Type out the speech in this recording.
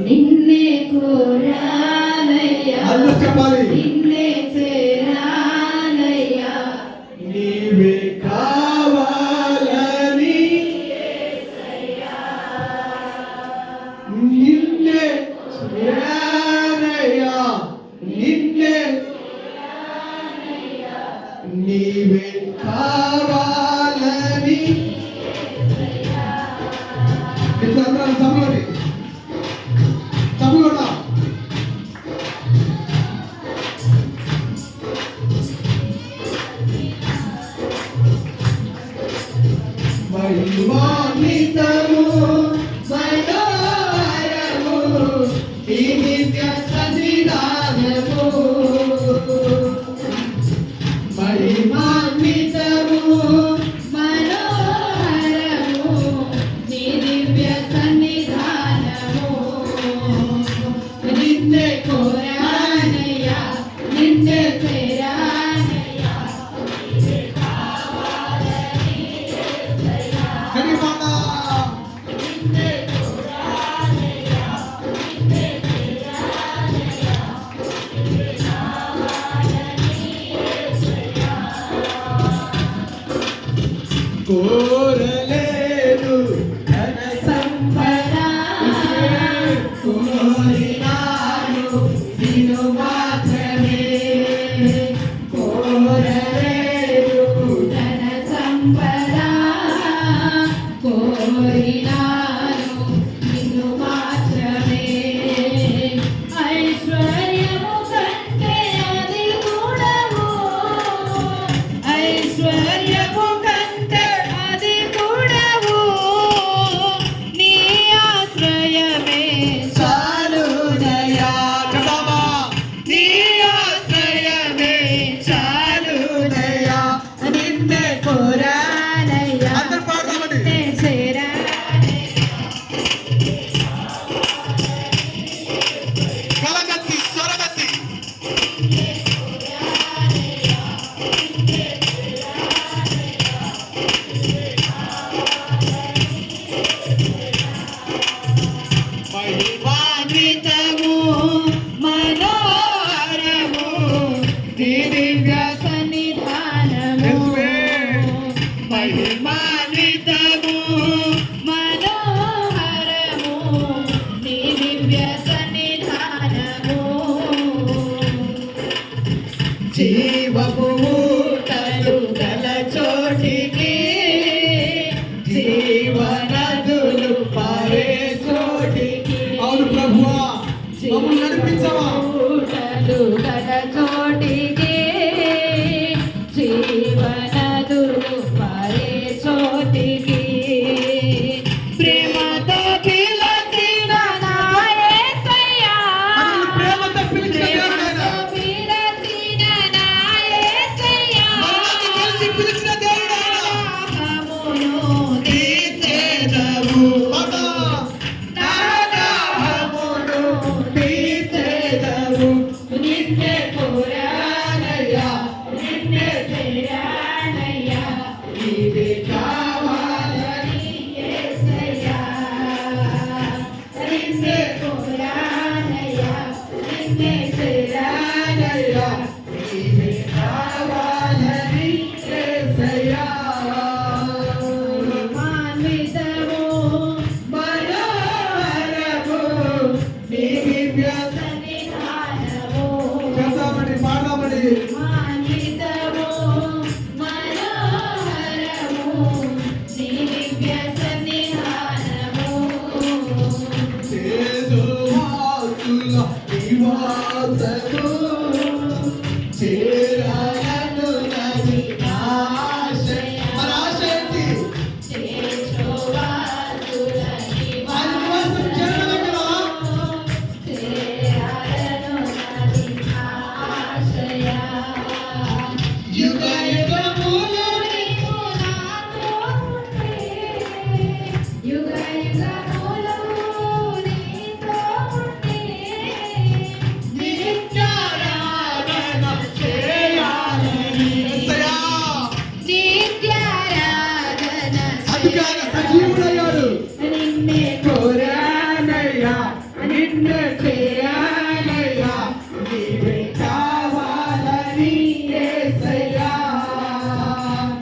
నిన్నే కోరానయ్యా చెప్పాలి నిన్నే చేరానయ్యా నీవే కావాలని నిన్నే చేరానయ్యా నిన్నే నీవే కావాలని ఇట్లా సమయండి చదువుడా మహిమాన్వితము మనోహరము ఈ నిత్య సన్నిధానము మహిమాన్వితము మనోహరము నీ దివ్య సన్నిధానము నిన్నే కోరానయ్యా నిన్నే చేరానయ్యా నీవే కావాలని యేసయ్యా నిన్నే కోరానయ్యా నిన్నే చేరానయ్యా నీవే కావాలని యేసయ్యా కోరలేదు ధన సంపద కోరినాను నిన్ను మాత్రమే కోరలేదు ధన సంపద కోరినాను నిన్ను మాత్రమే ఐశ్వర్యము కంటే అది కూడవు ఐశ్వర్యము కంటే అది కూడవు నీ ఆశ్రయమే చాలునయ్యా కబాబా నీ ఆశ్రయమే చాలునయ్యా నిన్నే కోరానయ్యా అందరూ పాడదామండి నిన్నే చేరానయ్యా కలగత్తి స్వరగత్తి మహిమాన్వితము మనోహరము నీ దివ్య సన్నిధానము మహిమాన్వితము మనోహరము నీ దివ్య సన్నిధానము జీవపు ఊటలు గల చోటికి జీవనదులు పారే చోటికి అవును ప్రభువా మమ్మల్ని నడిపించవా ఊటలు గల చోటికి జీవనదులు పారే చోటికి ప్రేమతో పిలచిన నా యేసయ్యా మనల్ని ప్రేమతో పిలిచిన దేవుడైన పిలచిన నా యేసయ్యా మనల్ని కలిసి పిలిచిన దేవుడైన దాహమును తీర్చేదవు బాబా నా దాహమును తీర్చెదవు. నిన్నే కోరానయ్యా నిన్నే చేరానయ్యా నీవే కావాలని యేసయ్యా నిన్నే కోరానయ్యా నిన్నే చేరానయ్యా నీవే కావాలని యేసయ్యా మహిమాన్వితము మనోహరము నీ దివ్య సన్నిధానము చెప్తామని పాడదామని మహిమాన్వితము మనోహరము నీ దివ్య సన్నిధానము చేదువాసుల నివాసము చేరాలనున్నది నా ఆశయ. మన ఆశ ఏంటి? చేర్చువాసుల ఆయన నివాసం చేరడమే కదా. చేరాలనున్నది నా ఆశయ. నిన్నే చేయాలి